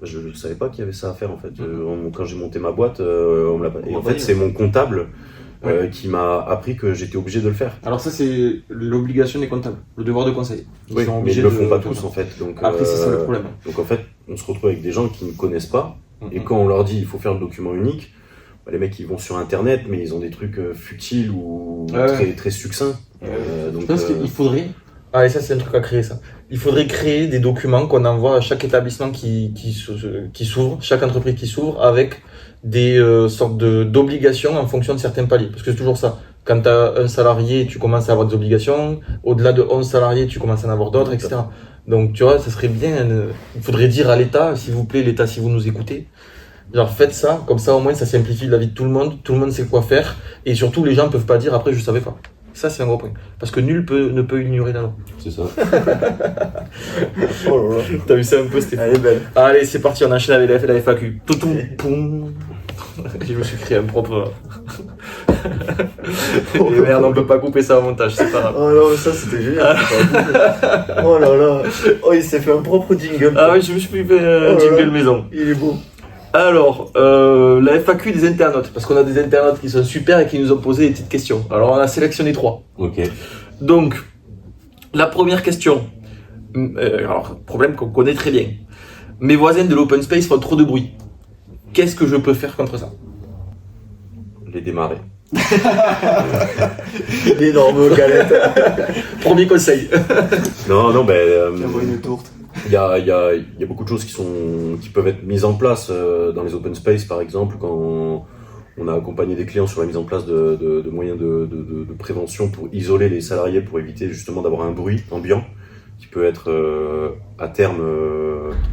[SPEAKER 2] je ne savais pas qu'il y avait ça à faire en fait. Quand j'ai monté ma boîte, on me l'a pas. Et en fait, c'est mon comptable qui m'a appris que j'étais obligé de le faire.
[SPEAKER 4] Alors ça c'est l'obligation des comptables, le devoir de conseil.
[SPEAKER 2] Oui, mais ils le font pas tous en fait. Donc,
[SPEAKER 4] Après c'est ça le problème.
[SPEAKER 2] donc en fait, on se retrouve avec des gens qui ne connaissent pas. Et quand on leur dit il faut faire le document unique, les mecs ils vont sur internet mais ils ont des trucs futiles ou très succincts.
[SPEAKER 4] Je pense qu'il faudrait...
[SPEAKER 3] Ah, et ça, c'est un truc à créer, ça. Il faudrait créer des documents qu'on envoie à chaque établissement qui s'ouvre, chaque entreprise qui s'ouvre, avec des sortes d'obligations en fonction de certains paliers. Parce que c'est toujours ça. Quand tu as un salarié, tu commences à avoir des obligations. Au-delà de 11 salariés, tu commences à en avoir d'autres, etc. Donc, tu vois, ça serait bien. Il faudrait dire à l'État, s'il vous plaît, l'État, si vous nous écoutez, genre faites ça, comme ça au moins ça simplifie la vie de tout le monde sait quoi faire. Et surtout, les gens ne peuvent pas dire après, je savais pas. Ça, c'est un gros point. Parce que nul ne peut ignorer la loi.
[SPEAKER 2] C'est ça.
[SPEAKER 1] Oh là là.
[SPEAKER 3] T'as vu ça un peu, Stéphane?
[SPEAKER 1] Elle est belle.
[SPEAKER 3] Allez, c'est parti, on enchaîne avec la FAQ. Toutou, poum. Je me suis créé un propre. Et merde, on peut pas couper ça au montage, c'est pas grave.
[SPEAKER 1] Oh non, mais ça c'était génial. Oh là là. Oh, il s'est fait un propre jingle.
[SPEAKER 3] Ah oui, je me suis fait un
[SPEAKER 1] Oh là
[SPEAKER 3] jingle
[SPEAKER 1] là.
[SPEAKER 3] maison.
[SPEAKER 1] Il est beau.
[SPEAKER 3] Alors, la FAQ des internautes, parce qu'on a des internautes qui sont super et qui nous ont posé des petites questions. Alors, on a sélectionné 3.
[SPEAKER 2] Ok.
[SPEAKER 3] Donc, la première question. Alors, problème qu'on connaît très bien. Mes voisins de l'open space font trop de bruit. Qu'est-ce que je peux faire contre ça?
[SPEAKER 2] Les démarrer.
[SPEAKER 1] L'énorme galette.
[SPEAKER 3] Premier conseil.
[SPEAKER 2] Non,
[SPEAKER 1] Envoie une tourte.
[SPEAKER 2] il y a beaucoup de choses qui peuvent être mises en place dans les open space, par exemple, quand on a accompagné des clients sur la mise en place de moyens de prévention pour isoler les salariés, pour éviter justement d'avoir un bruit ambiant qui peut être à terme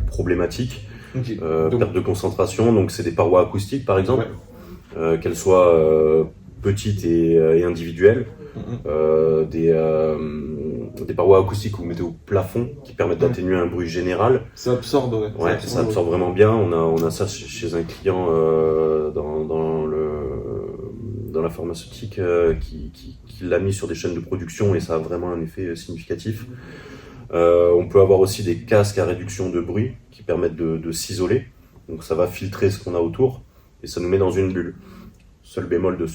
[SPEAKER 2] problématique.
[SPEAKER 4] Okay.
[SPEAKER 2] Perte de concentration, donc c'est des parois acoustiques par exemple, qu'elles soient petites et individuelles, des parois acoustiques que vous mettez au plafond qui permettent d'atténuer un bruit général.
[SPEAKER 4] Ça absorbe,
[SPEAKER 2] Ouais, ça absorbe vraiment bien. On a ça chez un client dans la pharmaceutique qui l'a mis sur des chaînes de production et ça a vraiment un effet significatif. On peut avoir aussi des casques à réduction de bruit qui permettent de s'isoler. Donc ça va filtrer ce qu'on a autour et ça nous met dans une bulle. Seul bémol de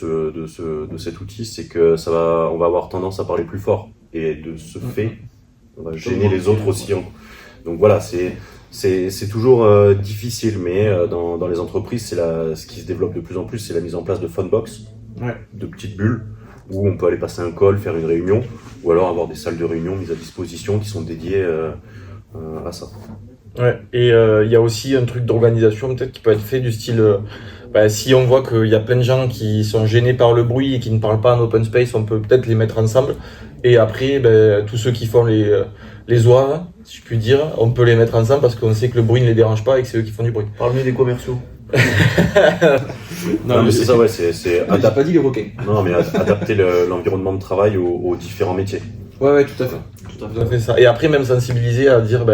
[SPEAKER 2] cet outil, c'est que on va avoir tendance à parler plus fort et de ce fait, on va gêner les autres aussi. Donc voilà, c'est toujours difficile, mais dans les entreprises, ce qui se développe de plus en plus, c'est la mise en place de phonebox, de petites bulles où on peut aller passer un call, faire une réunion, ou alors avoir des salles de réunion mises à disposition qui sont dédiées à ça.
[SPEAKER 3] Ouais, et il y a aussi un truc d'organisation peut-être qui peut être fait du style, si on voit qu'il y a plein de gens qui sont gênés par le bruit et qui ne parlent pas en open space, on peut peut-être les mettre ensemble. Et après, tous ceux qui font les oies, si je puis dire, on peut les mettre ensemble parce qu'on sait que le bruit ne les dérange pas et que c'est eux qui font du bruit.
[SPEAKER 1] Parle-nous des commerciaux.
[SPEAKER 2] Non, mais c'est ça, ouais, c'est
[SPEAKER 4] T'as pas dit les requins.
[SPEAKER 2] Non, mais adapter l'environnement de travail aux différents métiers.
[SPEAKER 4] Ouais, tout à fait.
[SPEAKER 3] Tout à fait ça. Et après, même sensibiliser à dire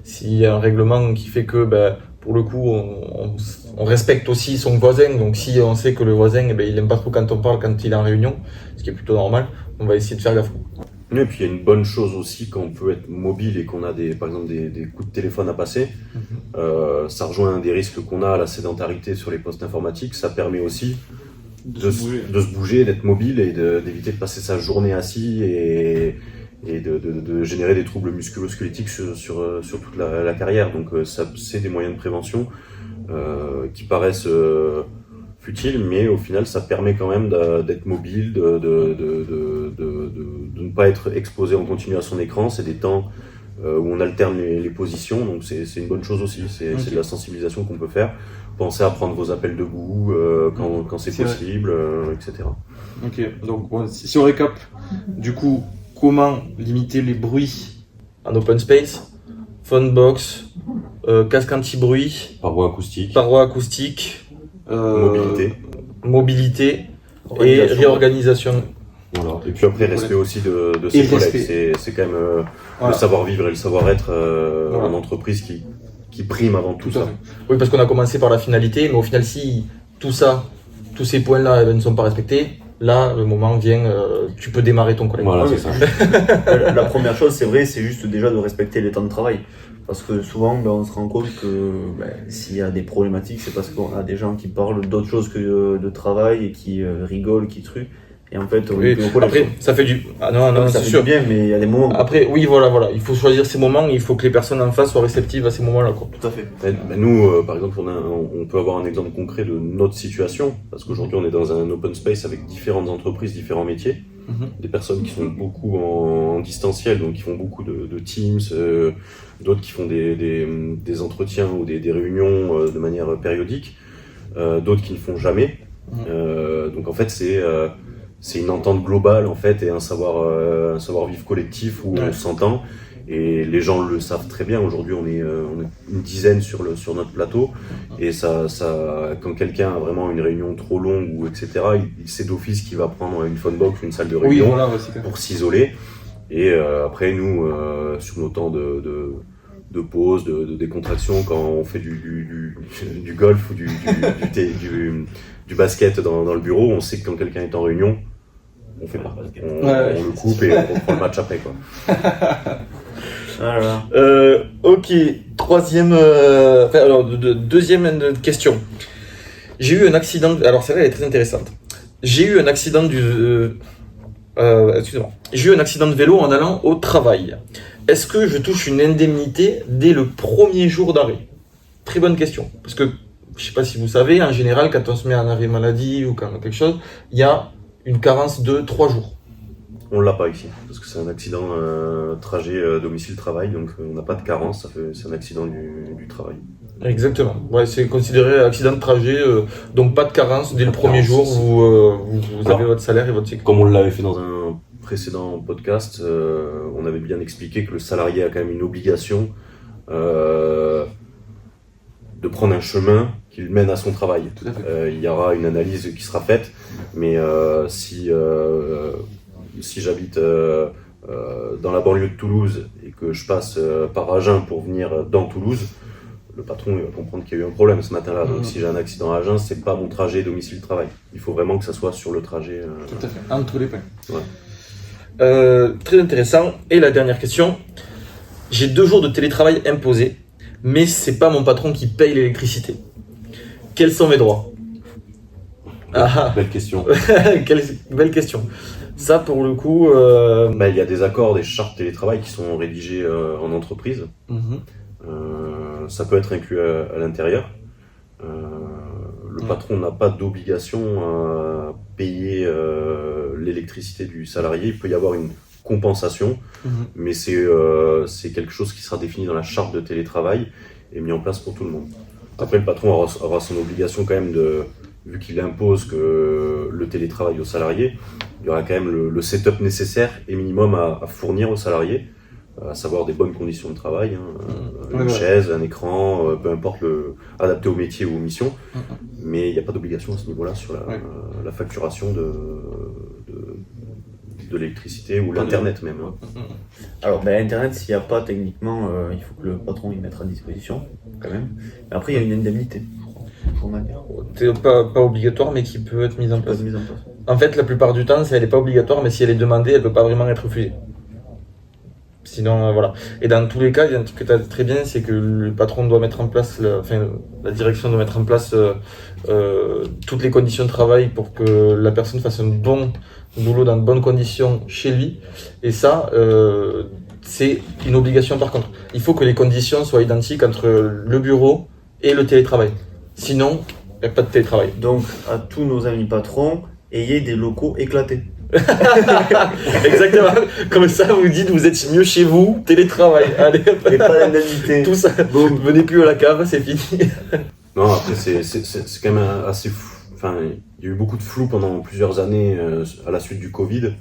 [SPEAKER 3] s'il y a un règlement qui fait que pour le coup, on respecte aussi son voisin. Donc si on sait que le voisin, il aime pas trop quand on parle quand il est en réunion, ce qui est plutôt normal, on va essayer de faire gaffe.
[SPEAKER 2] Et puis il y a une bonne chose aussi quand on peut être mobile et qu'on a par exemple des coups de téléphone à passer. Ça rejoint un des risques qu'on a à la sédentarité sur les postes informatiques. Ça permet aussi de se bouger, d'être mobile et d'éviter de passer sa journée assis et de générer des troubles musculo-squelettiques sur toute la carrière. Donc ça, c'est des moyens de prévention qui paraissent futiles, mais au final ça permet quand même d'être mobile, de ne pas être exposé en continu à son écran. C'est des temps où on alterne les positions, donc c'est une bonne chose aussi. C'est de la sensibilisation qu'on peut faire. pensez à prendre vos appels debout quand c'est possible, etc.
[SPEAKER 3] Ok, donc bon, si on récap, du coup, comment limiter les bruits en open space? Phone box, casque anti-bruit,
[SPEAKER 2] Paroi acoustique,
[SPEAKER 3] mobilité et réorganisation.
[SPEAKER 2] Voilà. Et puis après, respect aussi de ses collègues. C'est quand même le savoir-vivre et le savoir-être en entreprise qui prime avant tout ça.
[SPEAKER 3] Oui, parce qu'on a commencé par la finalité, mais au final, si tous ces points-là ne sont pas respectés, là, le moment vient, tu peux démarrer ton collègue.
[SPEAKER 2] Voilà, c'est ça.
[SPEAKER 1] La première chose, c'est vrai, c'est juste déjà de respecter les temps de travail. Parce que souvent, on se rend compte que s'il y a des problématiques, c'est parce qu'on a des gens qui parlent d'autre chose que de travail et qui rigolent, qui truent. Et en fait,
[SPEAKER 3] après, ça fait du... Ah non,
[SPEAKER 1] ça
[SPEAKER 3] c'est
[SPEAKER 1] fait
[SPEAKER 3] sûr.
[SPEAKER 1] du bien, mais il y a des moments.
[SPEAKER 3] Après, oui, voilà. Il faut choisir ces moments, il faut que les personnes en face soient réceptives à ces moments-là, quoi.
[SPEAKER 1] Tout à fait.
[SPEAKER 2] Nous, par exemple, on peut avoir un exemple concret de notre situation, parce qu'aujourd'hui, on est dans un open space avec différentes entreprises, différents métiers. Des personnes qui sont beaucoup en distanciel, donc qui font beaucoup de Teams, d'autres qui font des entretiens ou des réunions de manière périodique, d'autres qui ne font jamais. Donc en fait, c'est une entente globale en fait et un savoir-vivre collectif où on s'entend. Et les gens le savent très bien. Aujourd'hui, on est une dizaine sur notre plateau. Et quand quelqu'un a vraiment une réunion trop longue ou etc., il sait d'office qu'il va prendre une phone box, une salle de réunion pour s'isoler. Et après, nous, sur nos temps de pause, de décontraction, quand on fait du golf ou du basket dans le bureau, on sait que quand quelqu'un est en réunion, on fait pas. On le coupe et on reprend le match après, quoi.
[SPEAKER 1] Voilà.
[SPEAKER 3] Ok, deuxième question. J'ai eu un accident. Alors celle-là elle est très intéressante. J'ai eu un accident J'ai eu un accident de vélo en allant au travail. Est-ce que je touche une indemnité dès le premier jour d'arrêt? Très bonne question. Parce que je sais pas si vous savez, en général, quand on se met en arrêt maladie ou quand on a quelque chose, il y a une carence de 3 jours.
[SPEAKER 2] On l'a pas ici, parce que c'est un accident trajet domicile-travail, donc on n'a pas de carence, c'est un accident du travail.
[SPEAKER 3] Exactement, ouais, c'est considéré accident de trajet, donc pas de carence, dès le premier jour, vous avez votre salaire et votre sécurité.
[SPEAKER 2] Comme on l'avait fait dans un précédent podcast, on avait bien expliqué que le salarié a quand même une obligation de prendre un chemin qui le mène à son travail. Il y aura une analyse qui sera faite, mais si j'habite dans la banlieue de Toulouse et que je passe par Agen pour venir dans Toulouse, le patron il va comprendre qu'il y a eu un problème ce matin-là. Donc si j'ai un accident à Agen, c'est pas mon trajet domicile-travail. Il faut vraiment que ça soit sur le trajet.
[SPEAKER 3] Tout à fait, entre les points.
[SPEAKER 2] Ouais.
[SPEAKER 3] Très intéressant. Et la dernière question. J'ai 2 jours de télétravail imposés, mais c'est pas mon patron qui paye l'électricité. Quels sont mes droits?
[SPEAKER 2] Belle question.
[SPEAKER 3] Belle question. Ça, pour le coup...
[SPEAKER 2] Il y a des accords, des chartes télétravail qui sont rédigées en entreprise. Ça peut être inclus à l'intérieur. Le patron n'a pas d'obligation à payer l'électricité du salarié. Il peut y avoir une compensation, mais c'est quelque chose qui sera défini dans la charte de télétravail et mis en place pour tout le monde. Après, le patron aura son obligation quand même vu qu'il impose que le télétravail aux salariés, il y aura quand même le setup nécessaire et minimum à fournir aux salariés, à savoir des bonnes conditions de travail, une chaise, un écran, peu importe, adapté au métier ou aux missions, mais il n'y a pas d'obligation à ce niveau-là sur la facturation de l'électricité ou l'internet même.
[SPEAKER 1] Alors Internet, s'il n'y a pas techniquement, il faut que le patron y mette à disposition quand même. Mais après il y a une indemnité.
[SPEAKER 3] C'est pas obligatoire mais qui peut être mise en place. En fait la plupart du temps elle n'est pas obligatoire mais si elle est demandée elle ne peut pas vraiment être refusée. Sinon voilà. Et dans tous les cas il y a un truc que tu as très bien, c'est que le patron doit mettre en place, la direction doit mettre en place toutes les conditions de travail pour que la personne fasse un bon boulot dans de bonnes conditions chez lui. Et ça c'est une obligation par contre. Il faut que les conditions soient identiques entre le bureau et le télétravail. Sinon, il n'y a pas de télétravail.
[SPEAKER 1] Donc, à tous nos amis patrons, ayez des locaux éclatés.
[SPEAKER 3] Exactement. Comme ça, vous dites, vous êtes mieux chez vous, télétravail. Allez,
[SPEAKER 1] et pas d'indemnité.
[SPEAKER 3] Tout ça. Bon, venez plus à la cave, c'est fini.
[SPEAKER 2] Non, après, c'est quand même assez fou. Enfin, il y a eu beaucoup de flou pendant plusieurs années à la suite du Covid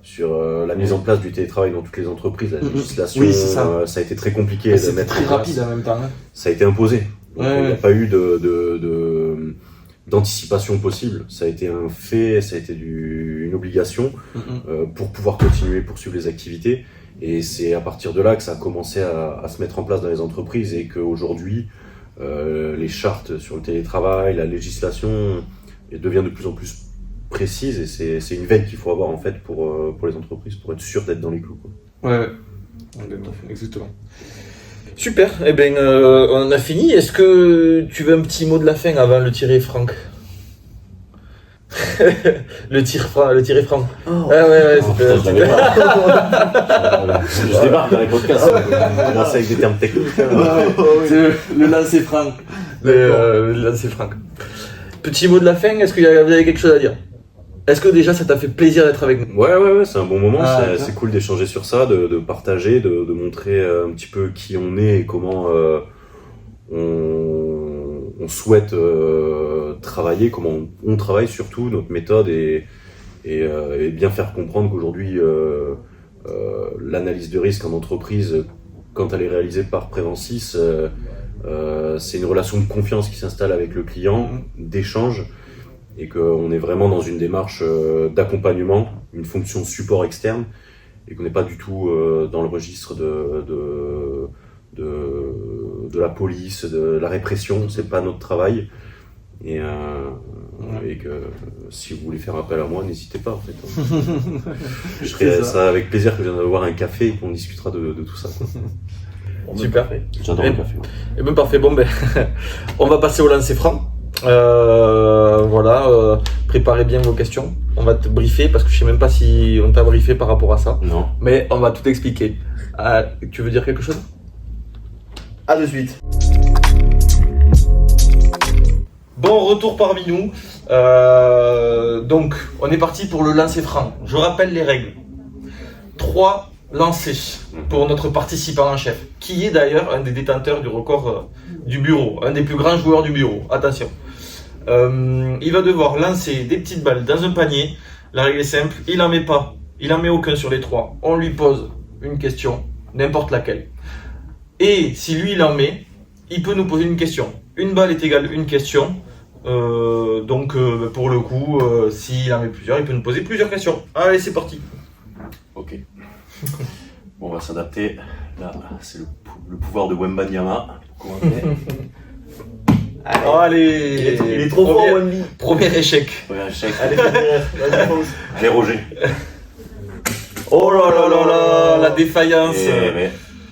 [SPEAKER 2] sur la mise en place du télétravail dans toutes les entreprises, la législation.
[SPEAKER 4] Oui, c'est ça.
[SPEAKER 2] Ça a été très compliqué de
[SPEAKER 4] C'était
[SPEAKER 2] mettre
[SPEAKER 4] très
[SPEAKER 2] en place.
[SPEAKER 4] rapide en même temps. Hein.
[SPEAKER 2] Ça a été imposé. Donc,
[SPEAKER 4] Ouais,
[SPEAKER 2] il n'y a
[SPEAKER 4] ouais.
[SPEAKER 2] pas eu d'anticipation possible. Ça a été un fait, ça a été une obligation pour pouvoir continuer, poursuivre les activités. Et c'est à partir de là que ça a commencé à se mettre en place dans les entreprises et qu'aujourd'hui, les chartes sur le télétravail, la législation devient de plus en plus précise et c'est une veille qu'il faut avoir en fait pour les entreprises pour être sûr d'être dans les clous. Quoi.
[SPEAKER 4] Ouais, tout à fait, exactement.
[SPEAKER 3] Super, eh ben on a fini. Est-ce que tu veux un petit mot de la fin avant le tirer Franck? le tirer Franck.
[SPEAKER 1] Oh.
[SPEAKER 3] Ah ouais,
[SPEAKER 2] Oh, putain, je l'avais pas. Je débarque dans les podcasts. On commence avec des termes techniques.
[SPEAKER 4] C'est le lancer franc.
[SPEAKER 3] Là, c'est Franck. Petit mot de la fin, est-ce qu'il y avait quelque chose à dire? Est-ce que déjà ça t'a fait plaisir d'être avec nous?
[SPEAKER 2] Ouais, c'est un bon moment.
[SPEAKER 4] Ah,
[SPEAKER 2] c'est cool d'échanger sur ça, de partager, de montrer un petit peu qui on est et comment on souhaite travailler, comment on travaille surtout, notre méthode et bien faire comprendre qu'aujourd'hui l'analyse de risque en entreprise, quand elle est réalisée par Prévensis, c'est une relation de confiance qui s'installe avec le client, d'échange, et qu'on est vraiment dans une démarche d'accompagnement, une fonction support externe, et qu'on n'est pas du tout dans le registre de la police, de la répression. C'est pas notre travail. Et que si vous voulez faire appel à moi, n'hésitez pas en fait. Je ferai ça avec plaisir que je vienne boire un café et qu'on discutera de tout ça. Quoi.
[SPEAKER 3] Super.
[SPEAKER 2] J'adore le café.
[SPEAKER 3] Et ben parfait, bon ben on va passer au lancer franc. Préparez bien vos questions. On va te briefer parce que je sais même pas si on t'a briefé par rapport à ça.
[SPEAKER 2] Non.
[SPEAKER 3] Mais on va tout expliquer. Tu veux dire quelque chose?
[SPEAKER 1] À de suite.
[SPEAKER 3] Bon retour parmi nous. Donc on est parti pour le lancer franc. Je rappelle les règles. 3 lancers pour notre participant en chef, qui est d'ailleurs un des détenteurs du record du bureau, un des plus grands joueurs du bureau. Attention. Il va devoir lancer des petites balles dans un panier. La règle est simple, il en met pas, il en met aucun sur les 3. On lui pose une question, n'importe laquelle. Et si lui il en met, il peut nous poser une question. Une balle est égale une question. Donc pour le coup, s'il en met plusieurs, il peut nous poser plusieurs questions. Allez, c'est parti.
[SPEAKER 2] Ok. Bon, on va s'adapter. Là, c'est le pouvoir de Wembanyama.
[SPEAKER 3] Allez,
[SPEAKER 1] Il est trop fort, Wemby.
[SPEAKER 3] Premier échec.
[SPEAKER 2] Premier échec.
[SPEAKER 1] Allez, vas-y, fonce.
[SPEAKER 2] Allez, Roger.
[SPEAKER 3] Oh là là là là, la défaillance.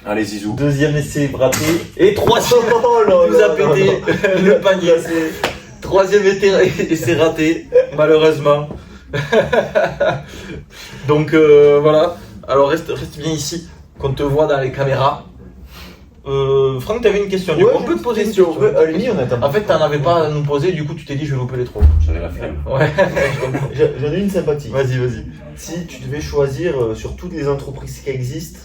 [SPEAKER 2] Allez, Zizou.
[SPEAKER 1] Deuxième essai raté.
[SPEAKER 3] Et troisième,
[SPEAKER 1] Oh là
[SPEAKER 3] il nous a
[SPEAKER 1] là
[SPEAKER 3] pété
[SPEAKER 1] là.
[SPEAKER 3] le panier. Troisième essai raté, malheureusement. Donc voilà. Alors reste bien ici, qu'on te voit dans les caméras. Franck, t'avais une question. Du coup, on peut te poser une question.
[SPEAKER 1] Ouais, à la limite, on attend.
[SPEAKER 3] En fait, t'en avais pas à nous poser, du coup, tu t'es dit, je vais louper les 3.
[SPEAKER 2] J'avais la flemme.
[SPEAKER 3] Ouais.
[SPEAKER 1] J'en ai une sympathique.
[SPEAKER 3] Vas-y.
[SPEAKER 1] Si tu devais choisir sur toutes les entreprises qui existent,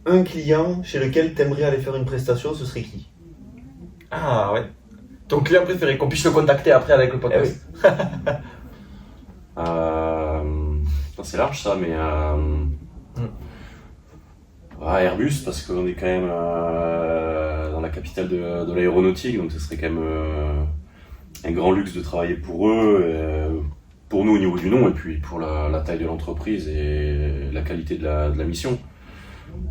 [SPEAKER 1] un client chez lequel tu aimerais aller faire une prestation, ce serait qui?
[SPEAKER 3] Ah ouais. Ton client préféré, qu'on puisse le contacter après avec le podcast.
[SPEAKER 2] C'est large ça, mais Airbus, parce qu'on est quand même dans la capitale de l'aéronautique, donc ce serait quand même un grand luxe de travailler pour eux, pour nous au niveau du nom, et puis pour la taille de l'entreprise et la qualité de la mission.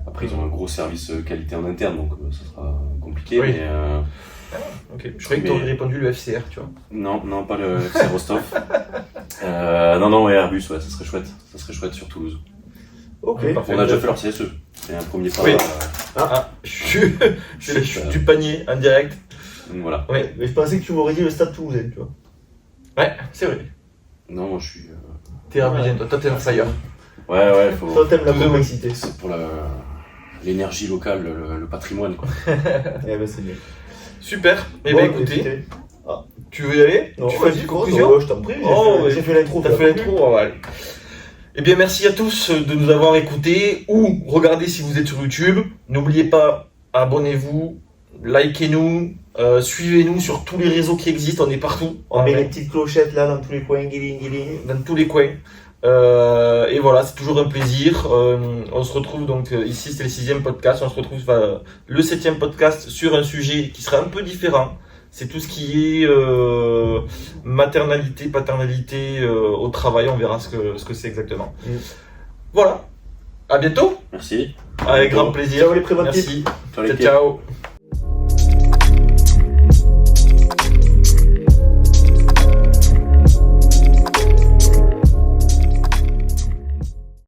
[SPEAKER 2] Après, ils ont un gros service qualité en interne, donc ça sera compliqué.
[SPEAKER 3] Oui.
[SPEAKER 2] Mais,
[SPEAKER 3] Ok, je croyais que tu aurais répondu le FCR, tu vois.
[SPEAKER 2] non, pas le FC Rostov. Non, Airbus, ouais, ça serait chouette. Ça serait chouette sur Toulouse.
[SPEAKER 1] Ok.
[SPEAKER 2] On a déjà fait leur CSE. C'est un premier pas.
[SPEAKER 3] Oui. C'est la chute du panier en direct.
[SPEAKER 2] Donc voilà.
[SPEAKER 3] Oui.
[SPEAKER 1] Mais je pensais que tu m'aurais dit le Stade Toulousain, tu vois.
[SPEAKER 3] Ouais, c'est vrai.
[SPEAKER 2] Non, moi je suis.
[SPEAKER 3] T'es herbusien, toi t'es un fire.
[SPEAKER 2] Ouais, faut.
[SPEAKER 1] Toi, t'aimes la complexité.
[SPEAKER 2] C'est pour l'énergie locale, le patrimoine, quoi.
[SPEAKER 1] Eh ben, c'est bien.
[SPEAKER 3] Super. Eh
[SPEAKER 1] Bon,
[SPEAKER 3] ben écoutez, tu veux y aller?
[SPEAKER 1] Non,
[SPEAKER 3] Tu fais une conclusion?
[SPEAKER 1] Je t'en prie,
[SPEAKER 3] Oh,
[SPEAKER 1] j'ai fait l'intro.
[SPEAKER 3] T'as fait l'intro, oh, allez. Eh bien, merci à tous de nous avoir écoutés ou regardez si vous êtes sur YouTube. N'oubliez pas, abonnez-vous, likez-nous, suivez-nous sur tous les réseaux qui existent, on est partout.
[SPEAKER 1] On met les petites clochettes là dans tous les coins,
[SPEAKER 3] Dans tous les coins. Et voilà, c'est toujours un plaisir. On se retrouve donc ici, c'est le 6e podcast. On se retrouve le 7e podcast sur un sujet qui sera un peu différent. C'est tout ce qui est maternalité, paternalité au travail. On verra ce que c'est exactement. Voilà. À bientôt.
[SPEAKER 2] Merci.
[SPEAKER 3] Avec grand plaisir.
[SPEAKER 1] Ciao les préventifs.
[SPEAKER 3] Merci.
[SPEAKER 2] Ciao les
[SPEAKER 3] Ciao,
[SPEAKER 2] pieds.
[SPEAKER 3] ciao.